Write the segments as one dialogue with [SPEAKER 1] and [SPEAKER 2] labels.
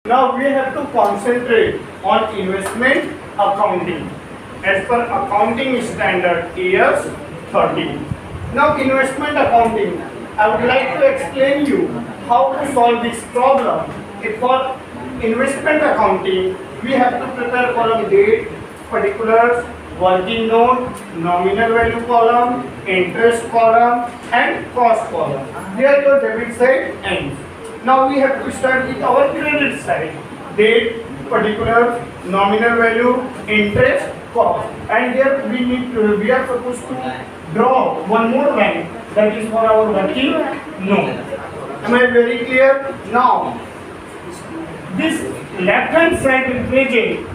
[SPEAKER 1] Now we have to concentrate on investment accounting as per accounting standard As-13. Now investment accounting, I would like to explain you how to solve this problem. For investment accounting, we have to prepare column date, particulars, working note, nominal value column, interest column and cost column. Here your debit side ends. Now we have to start with our credit side. Date, particulars, nominal value, interest, cost. And here we are supposed to draw one more line, that is for our working note. Am I very clear? Now this left hand side represent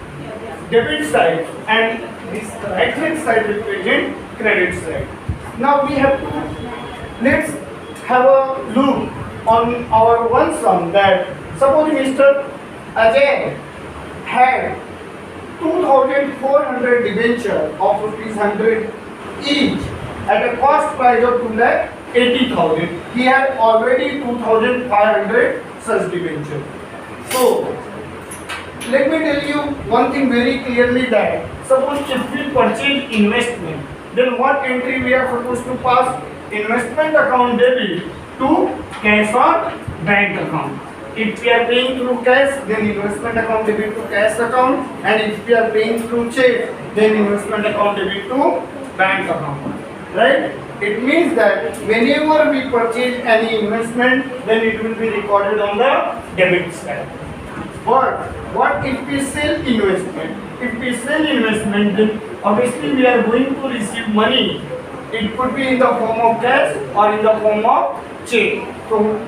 [SPEAKER 1] debit side and this right hand side represent credit side. Now we have to, let's have a look on our one sum that suppose Mr. Ajay had 2,400 debenture of ₹100 each at a cost price of 2,80,000. He had already 2,500 such debenture. So let me tell you one thing very clearly, that suppose if we purchase investment, then what entry we are supposed to pass? Investment account debit to cash or bank account. If we are paying through cash, then investment account debit to cash account, and if we are paying through check, then investment account debit to bank account. Right? It means that whenever we purchase any investment, then it will be recorded on the debit side. But what if we sell investment? If we sell investment, then obviously we are going to receive money. It could be in the form of cash or in the form of check. So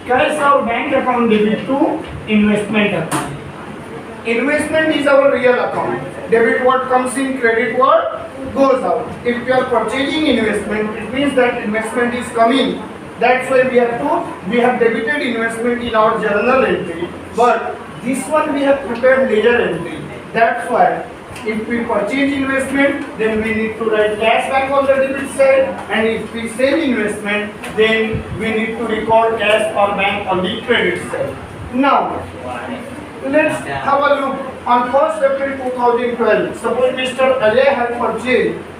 [SPEAKER 1] cash or bank account debit to investment account. Investment is our real account. Debit what comes in, credit what goes out. If we are purchasing investment, it means that investment is coming. That's why we have debited investment in our journal entry. But this one we have prepared ledger entry. That's why if we purchase investment, then we need to write cash back on the debit side, and if we sell investment, then we need to record cash or bank on the credit side. Now let's have a look on 1st April 2012. Suppose Mr. Ajay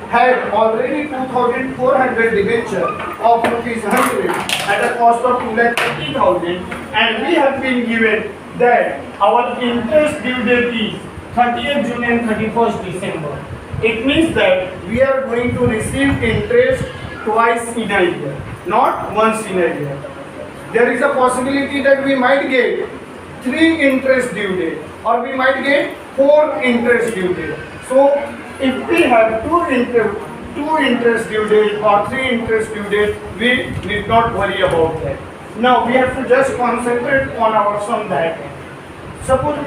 [SPEAKER 1] had already 2,400 debenture of ₹100 at a cost of 2,30,000, and we have been given that our interest due date is 30th June and 31st December. It means that we are going to receive interest twice in a year, not once in a year. There is a possibility that we might get 3 interest due date, or we might get 4 interest due date. So if we have 2 interest due date or 3 interest due date, we need not worry about that. Now we have to just concentrate on our sum that. Suppose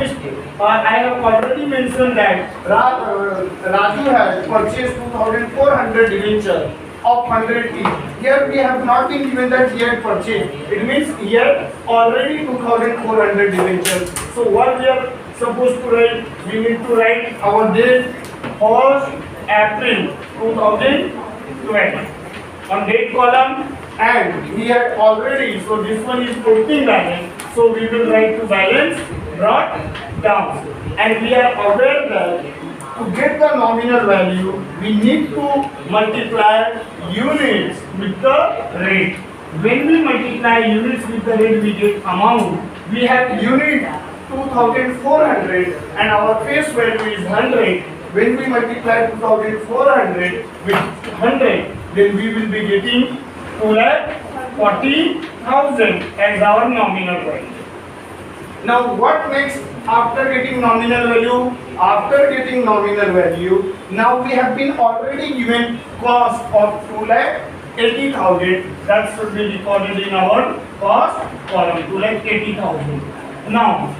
[SPEAKER 1] I have already mentioned that Raju has purchased 2,400 debenture of 100 each. Here we have not been given that he had purchased. It means he had already 2,400 debentures. So what we are supposed to write? We need to write our date 1st April 2012 on date column, and he had already, so this one is opening balance, so we will write to balance brought down. And we are aware that to get the nominal value, we need to multiply units with the rate. When we multiply units with the rate, we get amount. We have unit 2,400 and our face value is 100. When we multiply 2,400 with 100, then we will be getting 2,40,000 as our nominal value. Now what next after getting nominal value? After getting nominal value, now we have been already given cost of 2,80,000. That should be recorded in our cost column, 2,80,000. Now,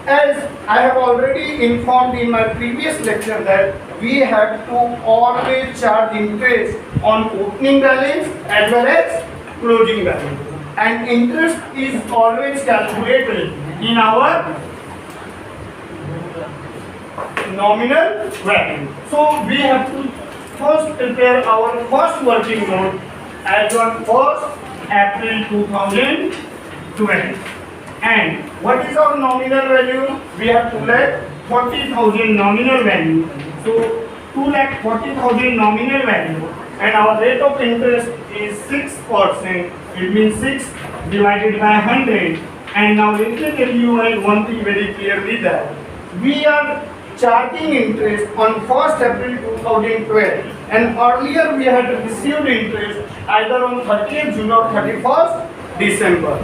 [SPEAKER 1] as I have already informed in my previous lecture that we have to always charge interest on opening balance as well as closing balance. And interest is always calculated in our nominal value. So we have to first prepare our first working note as on 1st April 2012. And what is our nominal value? We have 2,40,000 nominal value. So 2,40,000 nominal value, and our rate of interest is 6%. It means 6 divided by 100. And now let me tell you one thing very clearly, that we are charging interest on 1st April 2012, and earlier we had received interest either on 30th June or 31st December.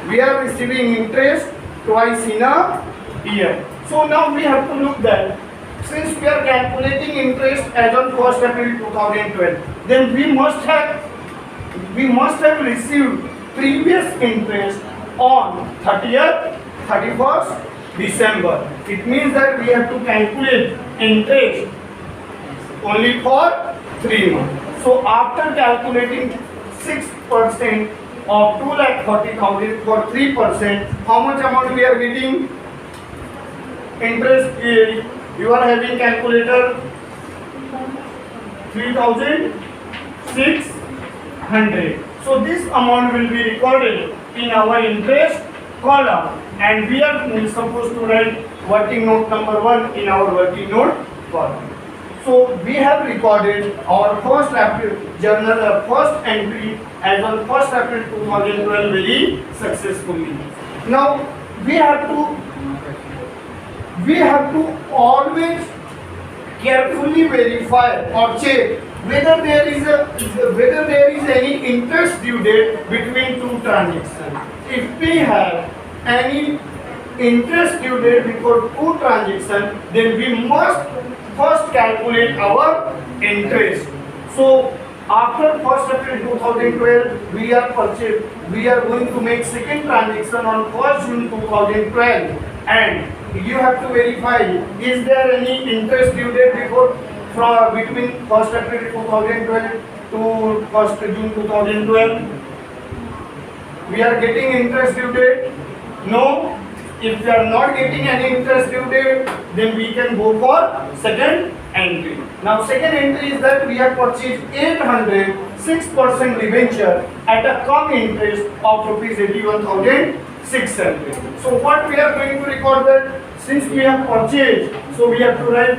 [SPEAKER 1] We are receiving interest twice in a year. So now we have to look that since we are calculating interest as on 1st April 2012, then we must have received previous interest on 30th, 31st December. It means that we have to calculate interest only for 3 months. So after calculating 6% of 2,40,000 for 3%, how much amount we are getting? Interest is, you are having calculator, 3,600. So this amount will be recorded in our interest column, and we are supposed to write working note number 1 in our working note column. So we have recorded our first entry as on 1st April 2012 very successfully. Now we have to always carefully verify or check whether there is any interest due date between two transactions. If we have any interest due date before two transactions, then we must first calculate our interest. So after 1st April 2012, we are going to make second transaction on 1st June 2012, and you have to verify, is there any interest due date between 1st April 2012 to 1st June 2012? We are getting interest due date? No. If we are not getting any interest due date, then we can go for second entry. Now second entry is that we have purchased 800 6% debenture at a cum interest of rupees 81,600. So what we are going to record that since we have purchased, so we have to write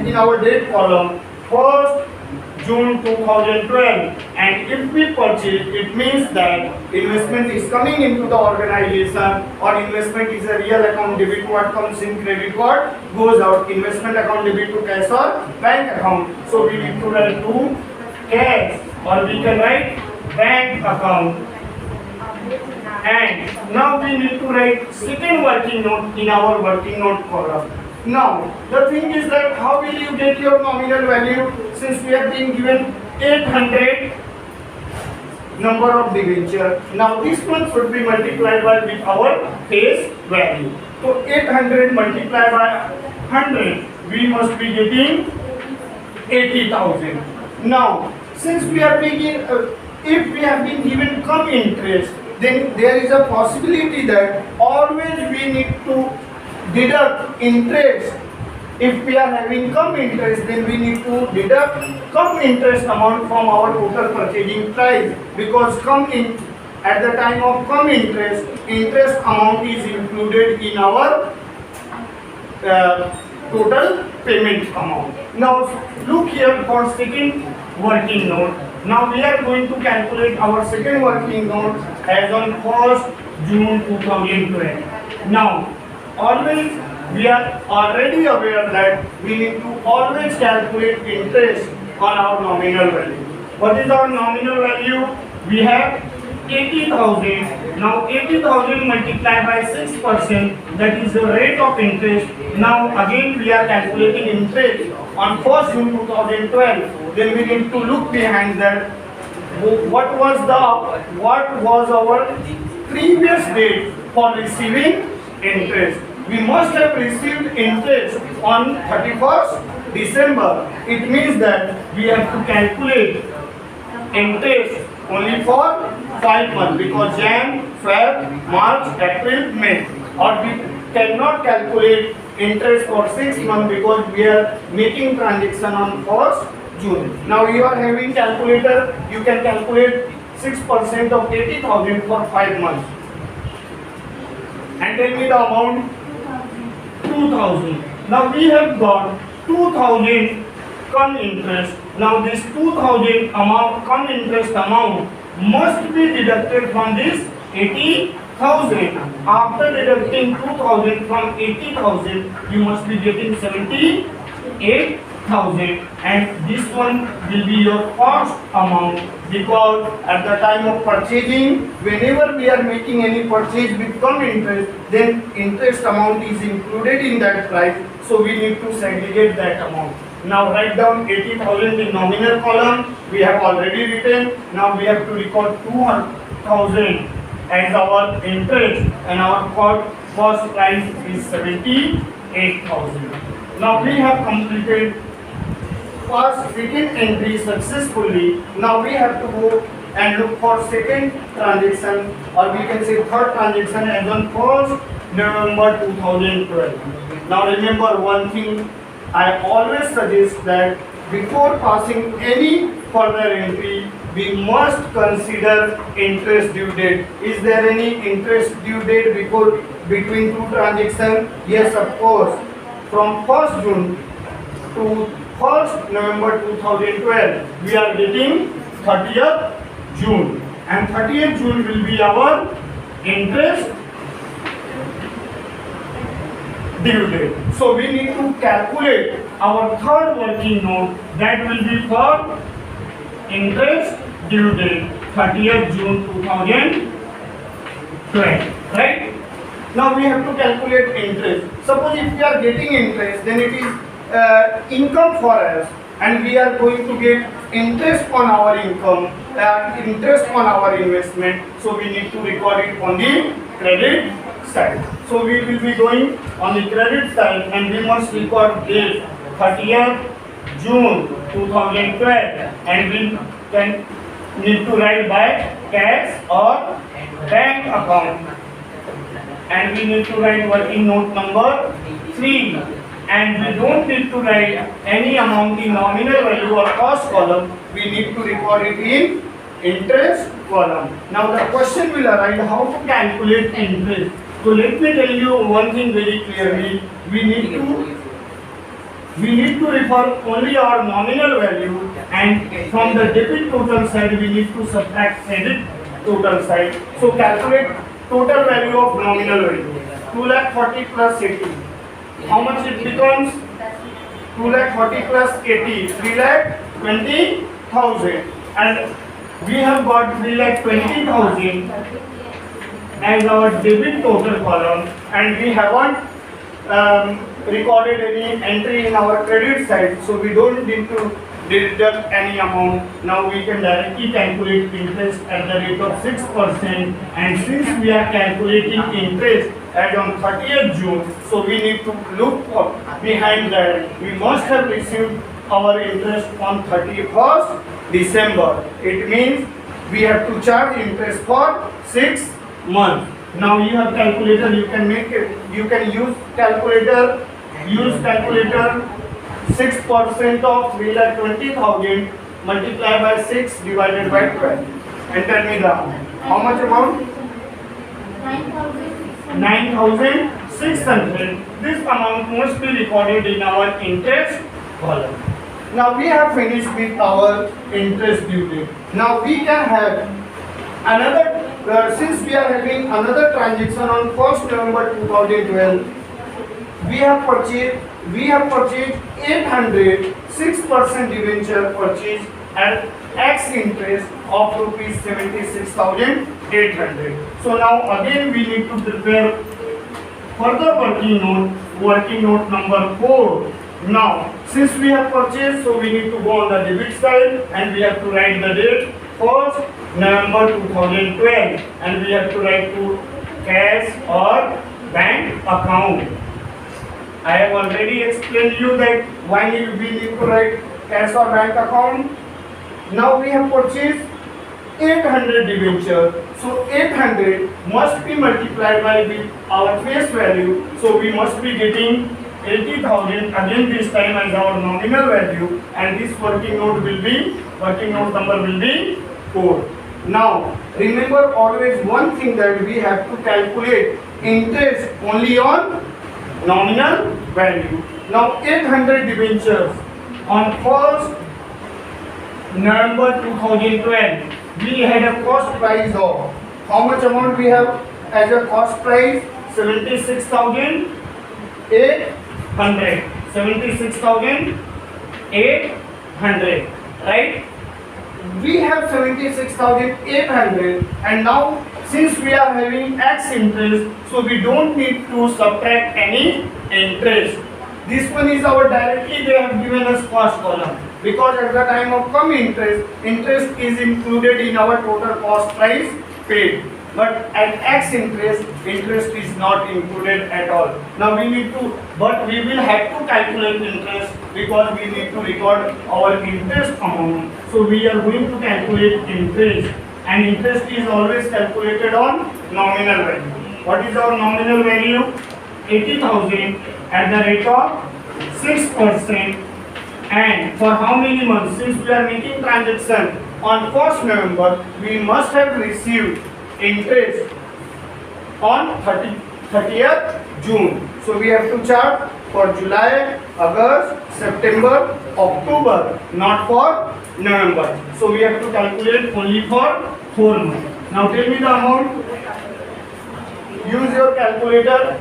[SPEAKER 1] in our date column 1st June 2012, and if we purchase, it means that investment is coming into the organization, or investment is a real account debit. What comes in credit card goes out. Investment account debit to cash or bank account. So we need to write to cash, or we can write bank account. And now we need to write second working note in our working note column. Now, the thing is that how will you get your nominal value, since we have been given 800 number of debenture. Now this one should be multiplied by with our face value. So 800 multiplied by 100, we must be getting 80,000. Now, since we are making, if we have been given cum interest, then there is a possibility that always we need to deduct interest. If we are having cum interest, then we need to deduct cum interest amount from our total purchasing price, because at the time of cum interest amount is included in our total payment amount. Now look here for second working note. Now we are going to calculate our second working note as on 1st June 2012. Now always we are already aware that we need to always calculate interest on our nominal value. What is our nominal value? We have 80,000. Now 80,000 multiplied by 6%, that is the rate of interest. Now again we are calculating interest on 1st June 2012. Then we need to look behind that. What was our previous date for receiving interest? We must have received interest on 31st December. It means that we have to calculate interest only for 5 months, because Jan, Feb, March, April, May. Or we cannot calculate interest for 6 months because we are making transaction on 1st June. Now you are having calculator, you can calculate 6% of 80,000 for 5 months. And tell me the amount. 2000. Now we have got 2000 come interest. Now this 2000 amount come interest amount must be deducted from this 80,000. After deducting 2000 from 80,000, you must be getting 78,000, and this one will be your cost amount, because at the time of purchasing, whenever we are making any purchase with come interest, then interest amount is included in that price, so we need to segregate that amount. Now write down 80,000 in nominal column. We have already written. Now we have to record 200,000 as our interest, and our cost price is 78,000. Now we have completed second entry successfully. Now we have to go and look for second transaction, or we can say third transaction, as on 1st November 2012. Now remember one thing, I always suggest that before passing any further entry, we must consider interest due date. Is there any interest due date between two transactions? Yes, of course. From 1st June to 1st November 2012, we are getting 30th June, and 30th June will be our interest due date. So we need to calculate our third working note, that will be for interest due date 30th June 2012, right? Now we have to calculate interest. Suppose if we are getting interest, then it is income for us, and we are going to get interest on our income, interest on our investment, so we need to record it on the credit side. So we will be going on the credit side, and we must record date 30th June 2012, and we can need to write by cash or bank account, and we need to write working note number 3, and we don't need to write any amount in nominal value or cost column. We need to record it in interest column. Now the question will arise, how to calculate interest. So let me tell you one thing very clearly. We need to refer only our nominal value, and from the debit total side we need to subtract credit total side. So calculate total value of nominal value. 240 plus 80. How much it becomes? 240 plus 80, 3,20,000, and we have got 3,20,000 as our debit total column, and we haven't recorded any entry in our credit side, so we don't need to deduct any amount. Now we can directly calculate interest at the rate of 6%, and since we are calculating interest as on 30th June, so we need to look behind that. We must have received our interest on 31st December. It means we have to charge interest for 6 months. Now you have calculator, you can make it, you can use calculator. 6% of 3,20,000 multiplied by 6 divided by 12, and tell me the how much amount? 9,600. This amount must be recorded in our interest column. Now we have finished with our interest due date. Now we can have another, since we are having another transaction on 1st November 2012, we have purchased 800 6% debenture purchase at X interest of rupees 76,800. So now again we need to prepare further working note number 4. Now since we have purchased, so we need to go on the debit side, and we have to write the date 1st November 2012, and we have to write to cash or bank account. I have already explained you that why we need to write cash or bank account. Now we have purchased 800 debenture, so 800 must be multiplied by with our face value, so we must be getting 80,000 again this time as our nominal value, and this working note number will be 4. Now remember always one thing, that we have to calculate interest only on nominal value. Now 800 debentures on 1st November 2012, we had a cost price of, how much amount we have as a cost price? 76,800. 76,800, right? We have 76,800, and now since we are having X interest, so we don't need to subtract any interest. This one is our directly they have given us cost column, because at the time of come interest, interest is included in our total cost price paid. But at X interest, interest is not included at all. Now we need to, but we will have to calculate interest because we need to record our interest amount. So we are going to calculate interest, and interest is always calculated on nominal value. What is our nominal value? 80,000 at the rate of 6%. And for how many months? Since we are making transaction on 1st November, we must have received interest on 30th June. So we have to chart for July, August, September, October, not for November. So we have to calculate only for 4 months. Now tell me the amount. Use your calculator.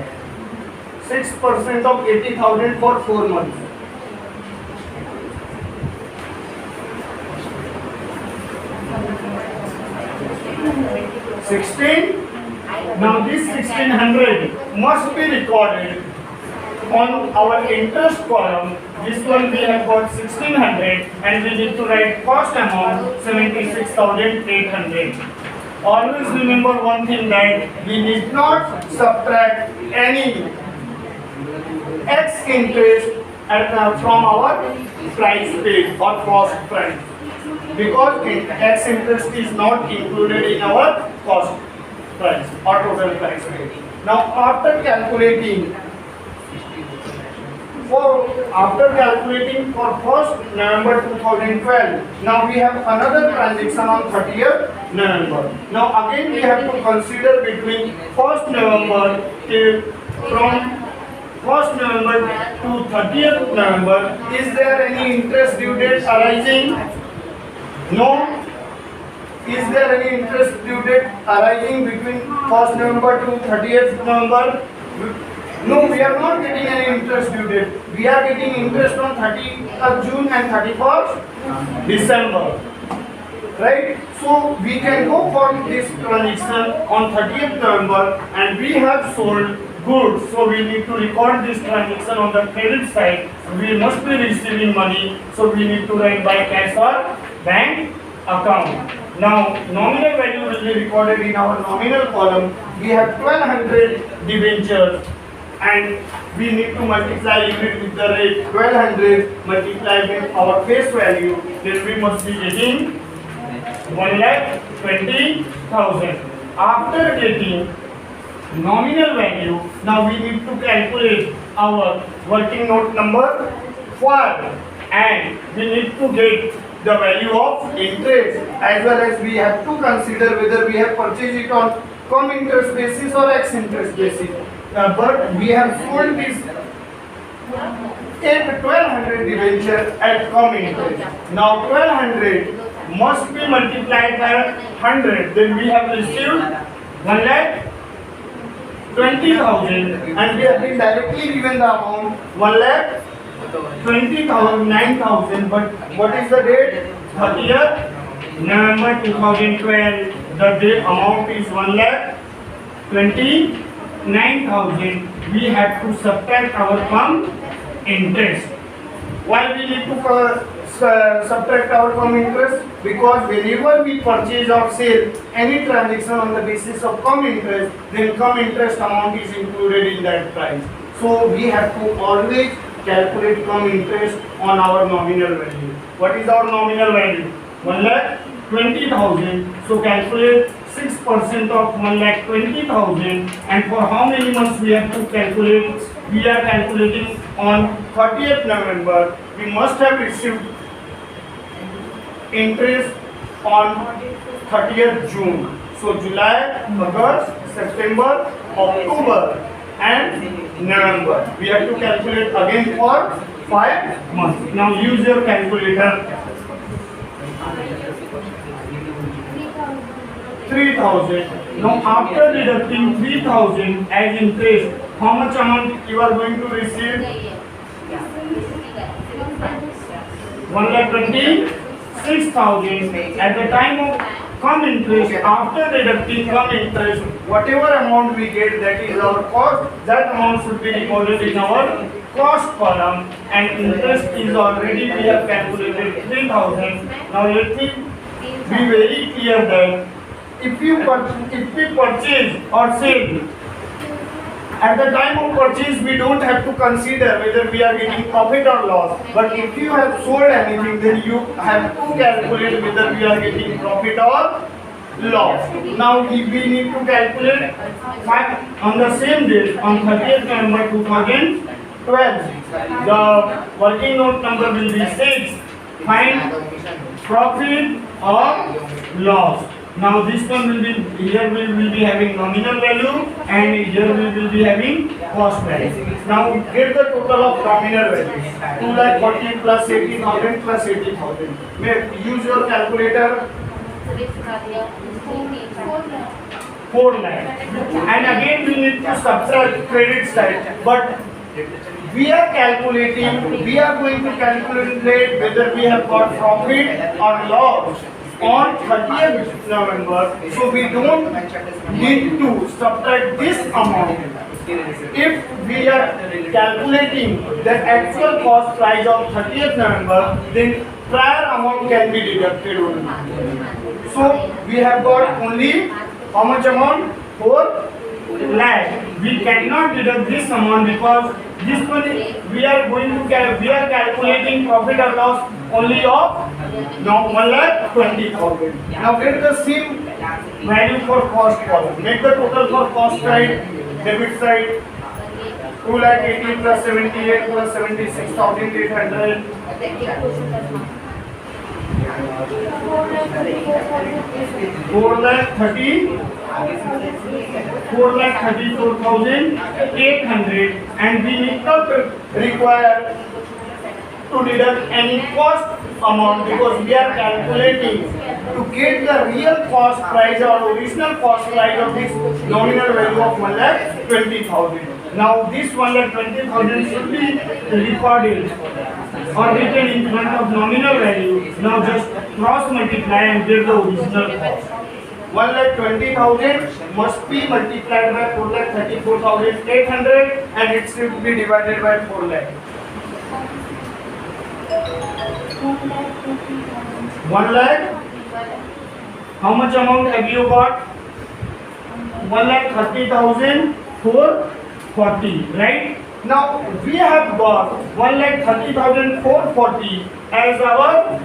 [SPEAKER 1] 6% of 80,000 for 4 months. 16. Now this 1600 must be recorded on our interest column. This one we have got 1600, and we need to write cost amount 76,800. Always remember one thing, that we need not subtract any X interest from our price paid or cost price, because X interest is not included in our cost price or total price paid. Now after calculating for 1st November 2012, now we have another transaction on 30th November. Now again we have to consider between 1st November till from 1st November to 30th November, is there any interest due date arising? No. Is there any interest due date arising between 1st November to 30th November? No, we are not getting any interest due date. We are getting interest on 30th June and 31st December. Right? So we can go for this transaction on 30th November, and we have sold goods. So we need to record this transaction on the credit side. We must be receiving money, so we need to write by cash or bank account. Now nominal value will be recorded in our nominal column. We have 1200 debentures, and we need to multiply it with the rate 1200 multiplied with our face value. Then we must be getting 1,20,000. After getting nominal value, now we need to calculate our working note number 5, and we need to get the value of interest, as well as we have to consider whether we have purchased it on com interest basis or X interest basis. But we have sold this 1200 debenture at com interest. Now 1200 must be multiplied by 100. Then we have received 1,20,000, and we have been directly given the amount 1,20,009,000. But what is the date? 30th November 2012. The date amount is 1,29,000. We have to subtract our from interest. Why we need to subtract our from interest? Because whenever we purchase or sell any transaction on the basis of com interest, then com interest amount is included in that price. So we have to always calculate com interest on our nominal value. What is our nominal value? 1,20,000. So calculate 6% of 1,20,000, and for how many months we have to calculate? We are calculating on 30th November. We must have received interest on 30th June. So July, August, September, October and November. We have to calculate again for 5 months. Now use your calculator. 3,000. Now after deducting 3,000 as interest, how much amount you are going to receive? 1,26,000. At the time of come interest, after deducting come interest, whatever amount we get, that is our cost, that amount should be recorded in our cost column, and interest is already we have calculated 3,000. Now let me be very clear that if we purchase or sell, at the time of purchase we don't have to consider whether we are getting profit or loss. But if you have sold anything, then you have to calculate whether we are getting profit or loss. Now if we need to calculate on the same date, on 30th November 2012, the working note number will be 6. Find profit or loss. Now this one will be, here we will be having nominal value and here we will be having cost value. Now get the total of nominal value. 2,40,000 plus 80,000 plus 80,000. Use your calculator. 4 lakh. And again we need to subtract credit side. But we are going to calculate whether we have got profit or loss on 30th November, so we don't need to subtract this amount. If we are calculating the actual cost price of 30th November, then prior amount can be deducted only. So we have got only how much amount? 4 lakh. We cannot deduct this amount because this one we are calculating profit or loss only of now 1,20,000. Now get the same value for cost column. Make the total for cost side, debit side. 2,80,000 plus 78 plus 76,800. 4,34,800, and we need not require to deduct any cost amount because we are calculating to get the real cost price or original cost price of this nominal value of 1,20,000. Now this 1,20,000 should be recorded or written in front of nominal value. Now just cross multiply and get the original cost. 1,20,000 must be multiplied by 4,34,800 and it should be divided by 4 lakh. 1 lakh. How much amount have you got? 1,30,440, right? Now we have got 1,30,440 as our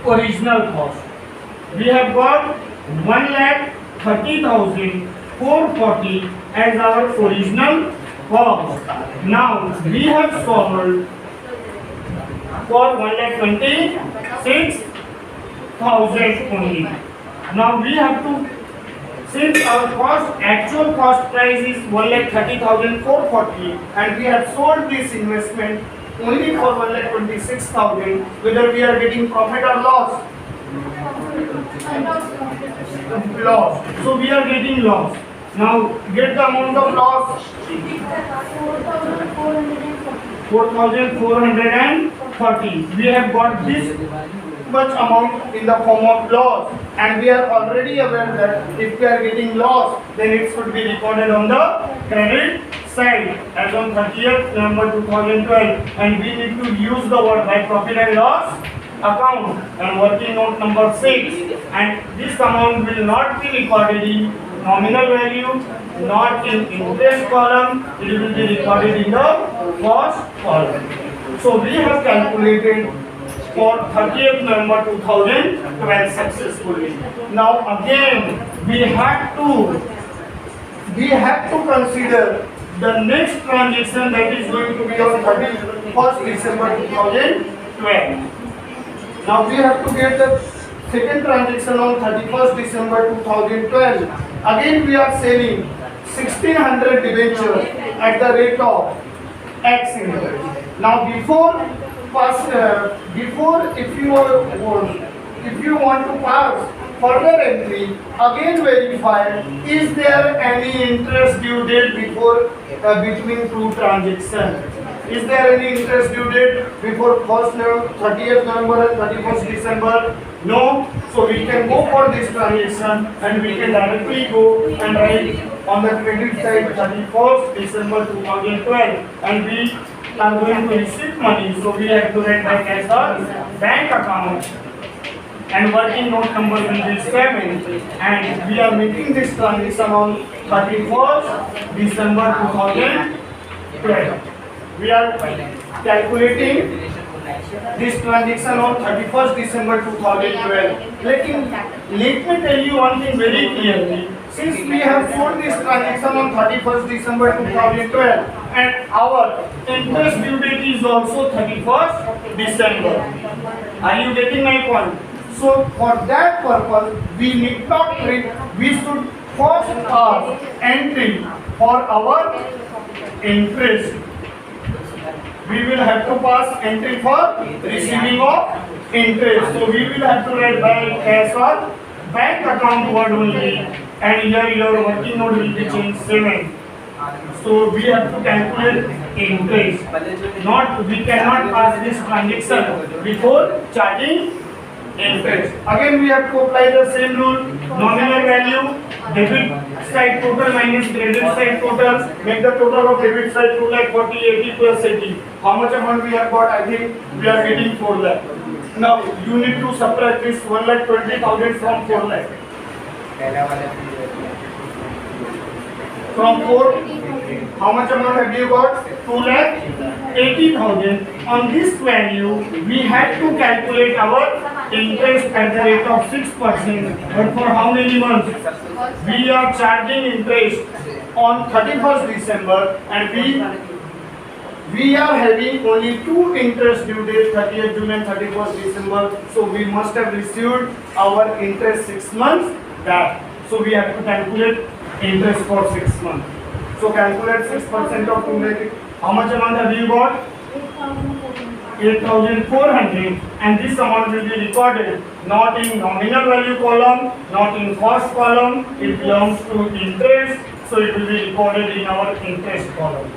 [SPEAKER 1] original cost. We have got 1,30,440 as our original cost. Now we have solved for 1,26,000 only. Now we have to, since our actual cost price is 1,30,440 and we have sold this investment only for 1,26,000, whether we are getting profit or loss? Loss. So we are getting loss. Now get the amount of loss. 4,440. We have got this much amount in the form of loss, and we are already aware that if we are getting loss, then it should be recorded on the credit side as on 30th November 2012, and we need to use the word by profit and loss account and working note number 6, and this amount will not be recorded in nominal value, not in interest column, it will be recorded in the cost column. So we have calculated for 30th November 2012 successfully. Now again we have to consider the next transaction, that is going to be on 31st December 2012. Now we have to get the second transaction on 31st December 2012. Again we are selling 1600 debentures at the rate of X interest. Now if you want to pass further entry, again verify is there any interest due date before between two transactions. Is there any interest due date before 30th November and 31st December? No. So we can go for this transaction and we can directly go and write on the credit side 31st December 2012 and we are going to receive money. So we have to write back as a bank account and working note number will be 7 and we are making this transaction on 31st December 2012. We are calculating this transaction on 31st December 2012. Let me tell you one thing very clearly. Since we have sold this transaction on 31st December 2012 and our interest due date is also 31st December. Are you getting my point? So for that purpose, we should first entry for our interest. We will have to pass entry for receiving of interest. So we will have to write back as our bank account word only and here your working note will be changed 7. So we have to calculate interest. We cannot pass this transaction before charging interest. Again we have to apply the same rule. Nominal value, debit side total minus credit side total. Make the total of debit side 2 lakh 40, 80 plus 80. How much amount we have got? I think we are getting 4 lakh. Now you need to subtract this 1,20,000 from 4 lakh. From 4, how much amount have you got? 2,80,000. On this value, we had to calculate our interest at the rate of 6%. But for how many months? We are charging interest on 31st December and we are having only two interest due dates, 30th June and 31st December. So we must have received our interest 6 months back. So we have to calculate interest for 6 months. So calculate 6% of 200. How much amount have you got? 8,400 and this amount will be recorded not in nominal value column, not in cost column. It belongs to interest. So it will be recorded in our interest column.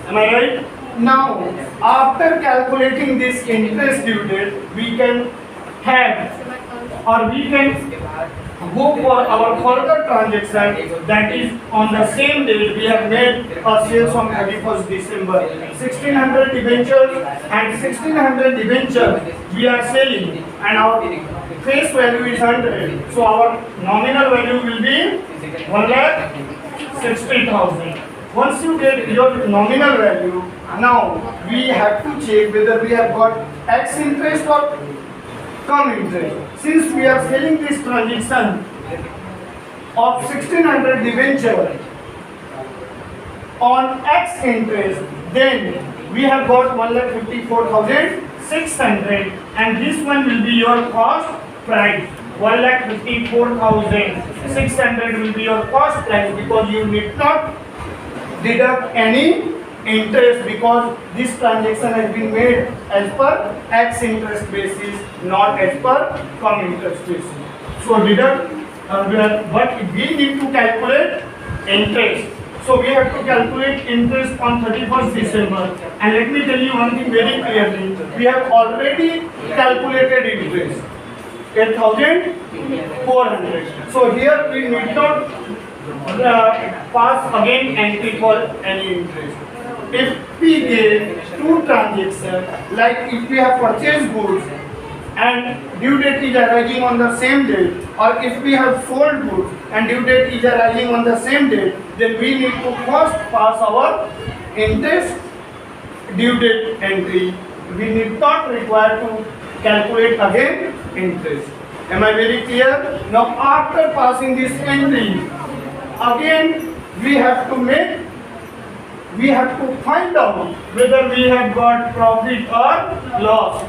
[SPEAKER 1] Am I right? Now, after calculating this interest due date, we can have or we can go for our further transaction that is on the same date we have made a sales on 31st December. 1600 debentures and 1600 debentures we are selling and our face value is 100. So our nominal value will be 1,60,000. Once you get your nominal value, now we have to check whether we have got X interest or come interest. Since we are selling this transaction of 1600 debenture on X interest, then we have got 1,54,600 and this one will be your cost price. 1,54,600 will be your cost price because you need not deduct any interest because this transaction has been made as per X interest basis, not as per cum interest basis. So deduct, but we need to calculate interest. So we have to calculate interest on 31st December. And let me tell you one thing very clearly. We have already calculated interest, 8,400. So here we need not pass again entry for any interest. If we get two transactions, like if we have purchased goods and due date is arising on the same date, or if we have sold goods and due date is arising on the same date, then we need to first pass our interest due date entry. We need not require to calculate again interest. Am I very clear? Now after passing this entry, again we have to find out whether we have got profit or loss.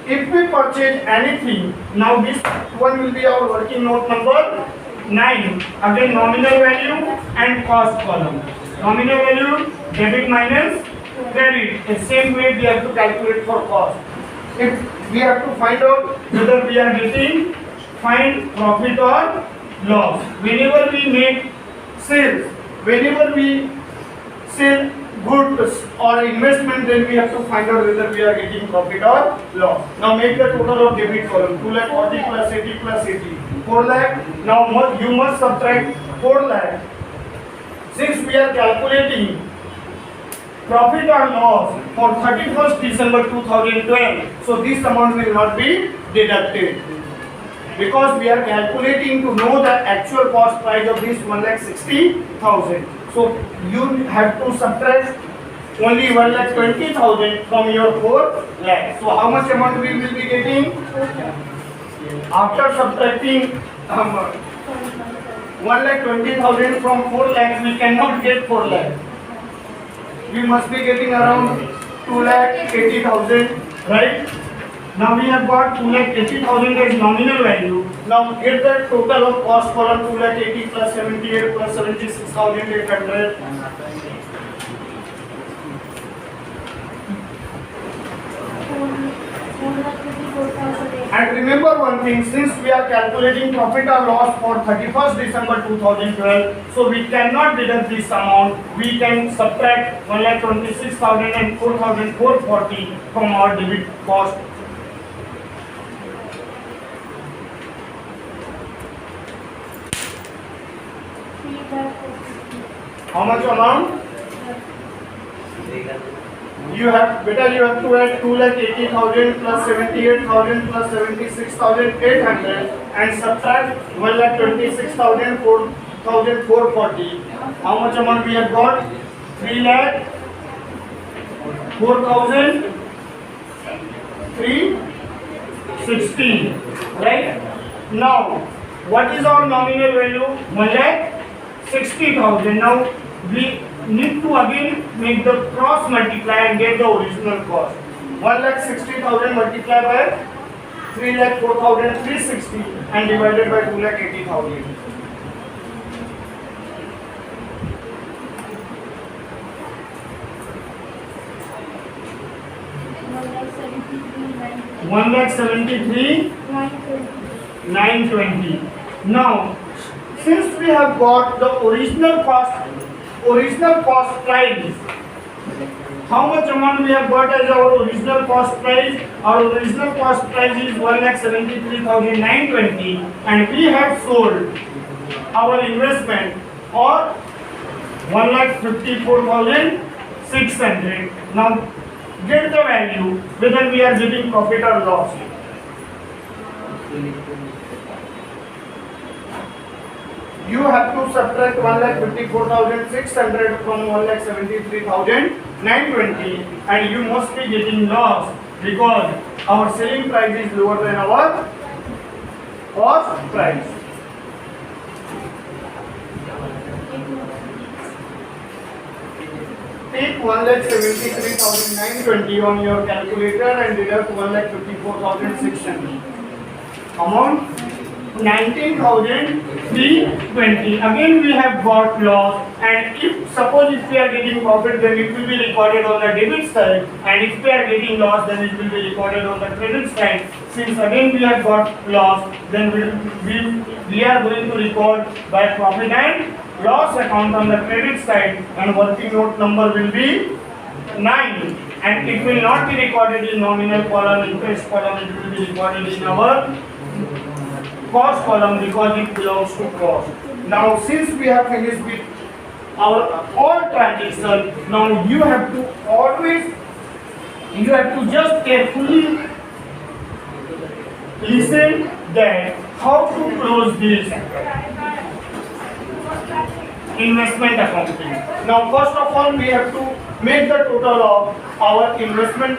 [SPEAKER 1] If we purchase anything, now this one will be our working note number 9. Again, nominal value and cost column. Nominal value, debit minus credit. The same way we have to calculate for cost. If we have to find out whether we are getting find profit or loss. Whenever we make sales, whenever we sell goods or investment, then we have to find out whether we are getting profit or loss. Now make the total of debit column. 2 lakh 40 plus 80 plus 80. 4 lakh. Now you must subtract 4 lakh. Since we are calculating profit or loss for 31st December 2012, so this amount will not be deducted. Because we are calculating to know the actual cost price of this 1,60,000. So you have to subtract only 1,20,000 from your 4 lakh. So how much amount we will be getting? After subtracting 1,20,000 from 4 lakhs, we cannot get 4 lakh. We must be getting around 2,80,000, right? Now we have got 2,80,000 as nominal value. Now get the total of cost column. 2,80,000 plus 78 plus 76,800. And remember one thing, since we are calculating profit or loss for 31st December 2012, so we cannot deduct this amount. We can subtract 1,26,000 and 4,440 from our debit cost. How much amount? You have to add 2,80,000 plus 78,000 plus 76,800 and subtract 1,26,000 4,440. How much amount we have got? 3,04,360. Right? Now, what is our nominal value? 1,60,000. Now we need to again make the cross multiply and get the original cost. 1,60,000 multiplied by 3,04,360 and divided by 2,80,000. One lakh 73,920. Now, since we have got the original cost price, how much amount we have got as our original cost price? Our original cost price is 1,73,920 and we have sold our investment or 1,54,600. Now get the value whether we are getting profit or loss. You have to subtract 1,54,600 from 1,73,920 and you must be getting loss because our selling price is lower than our cost price. Take 1,73,920 on your calculator and deduct 1,54,600. Amount 19,320. Again we have got loss, and if we are getting profit, then it will be recorded on the debit side, and if we are getting loss, then it will be recorded on the credit side. Since again we have got loss, then we are going to record by profit and loss account on the credit side, and working note number will be 9, and it will not be recorded in nominal column, interest column. It will be recorded in our cost column because it belongs to cost. Now since we have finished with our all transactions, now you have to just carefully listen that how to close this investment accounting. Now first of all we have to make the total of our investment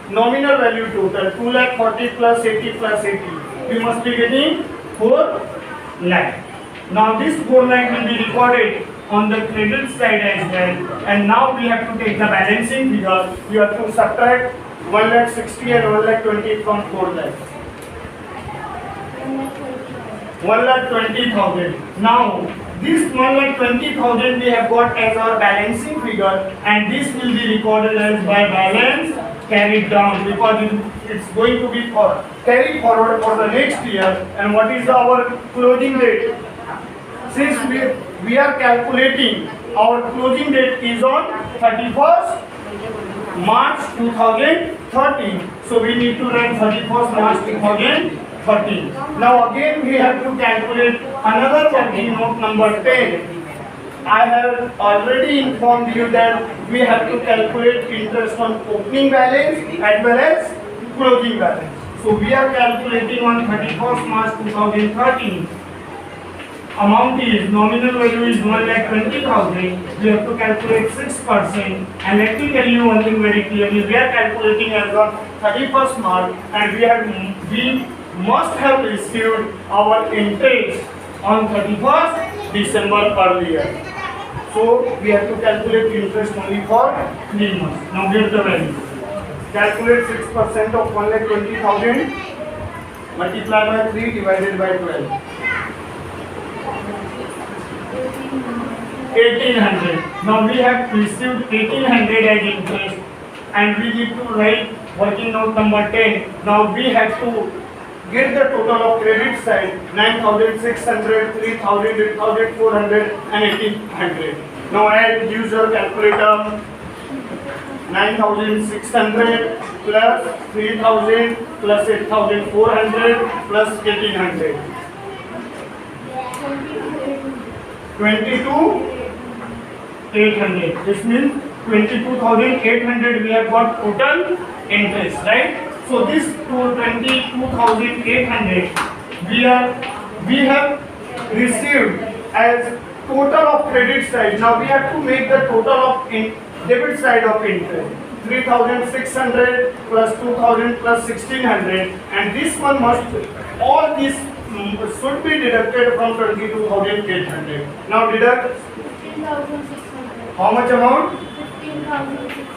[SPEAKER 1] nominal value total 2,40,000 plus 80 plus 80. We must be getting 4 lakh. Now this 4 lakh will be recorded on the credit side as well, and now we have to take the balancing figure. You have to subtract 1 lakh 60 and 1 lakh 20 from 4 lakh. 1 lakh 20,000. Now, this 1 lakh 20,000 we have got as our balancing figure, and this will be recorded as by balance carried down, because it's going to be carried forward for the next year. And what is our closing date? Since we are calculating, our closing date is on 31st March 2013. So we need to write 31st March 2013. Now again we have to calculate another working note number 10. I have already informed you that we have to calculate interest on opening balance as well as closing balance. So we are calculating on 31st March 2013. Amount is, nominal value is 1,20,000. We have to calculate 6%. And let me tell you one thing very clearly. We are calculating as on 31st March, and we must have received our interest on 31st December earlier. So we have to calculate interest only for 3 months. Now get the value. Calculate 6% of 1,20,000 multiplied by 3 divided by 12. 1,800. Now we have received 1,800 as interest, and we need to write working note number 10. Now we have to get the total of credit side: 9,600, 3,000, 8,400 and 1,800. Now add, use your calculator. 9,600 plus 3,000 plus 8,400 plus 1,800. 22,800. This means 22,800 we have got total interest, right? So this 22,800 we have received as total of credit side. Now we have to make the total of debit side of interest. 3,600 plus 2,000 plus 1,600, and this one must, all this should be deducted from 22,800. Now deduct
[SPEAKER 2] 15,600.
[SPEAKER 1] how much amount?
[SPEAKER 2] 15,600.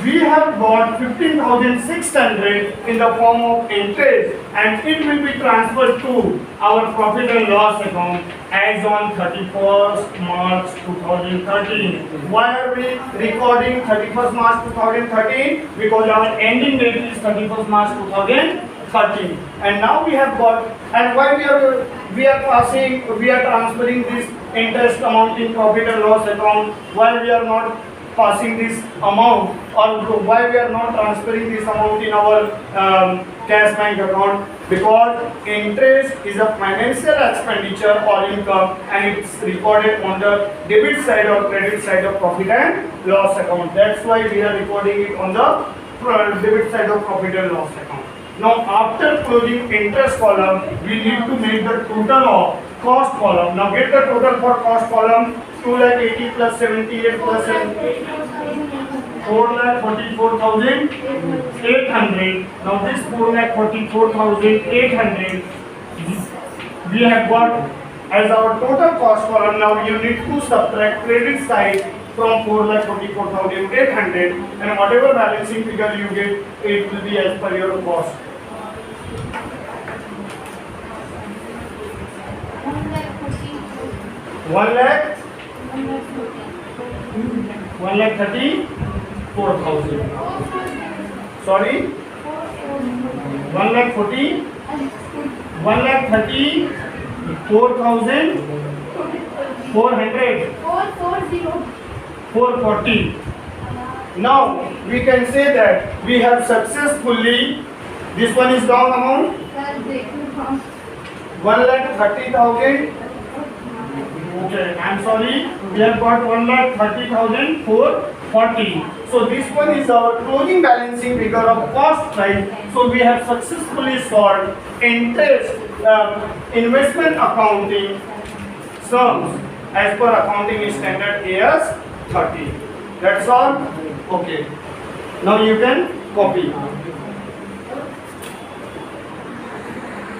[SPEAKER 1] We have got 15,600 in the form of interest, and it will be transferred to our profit and loss account as on 31st March 2013. Why are we recording 31st March 2013? Because our ending date is 31st March 2013. And now we have got, and why we are transferring this interest amount in profit and loss account, why we are not passing this amount, or why we are not transferring this amount in our cash bank account? Because interest is a financial expenditure or income, and it's recorded on the debit side or credit side of profit and loss account. That's why we are recording it on the debit side of profit and loss account. Now after closing interest column, we need to make the total of cost column. Now get the total for cost column. 2,80,000 plus 78 plus 4,44,800. Now this 4,44,800 we have got as our total cost column. Now you need to subtract credit side from 4,44,800, and whatever balancing figure you get, it will be as per your cost. 1,34,000. Sorry, 1,34,400. 440. Now we can say that we have successfully, this one is wrong amount, 1,30,000. Okay, I'm sorry, we have got 1,30,440. So this one is our closing balancing figure of cost side. So we have successfully solved interest investment accounting sums as per accounting standard AS-13. That's all. Okay. Now you can copy.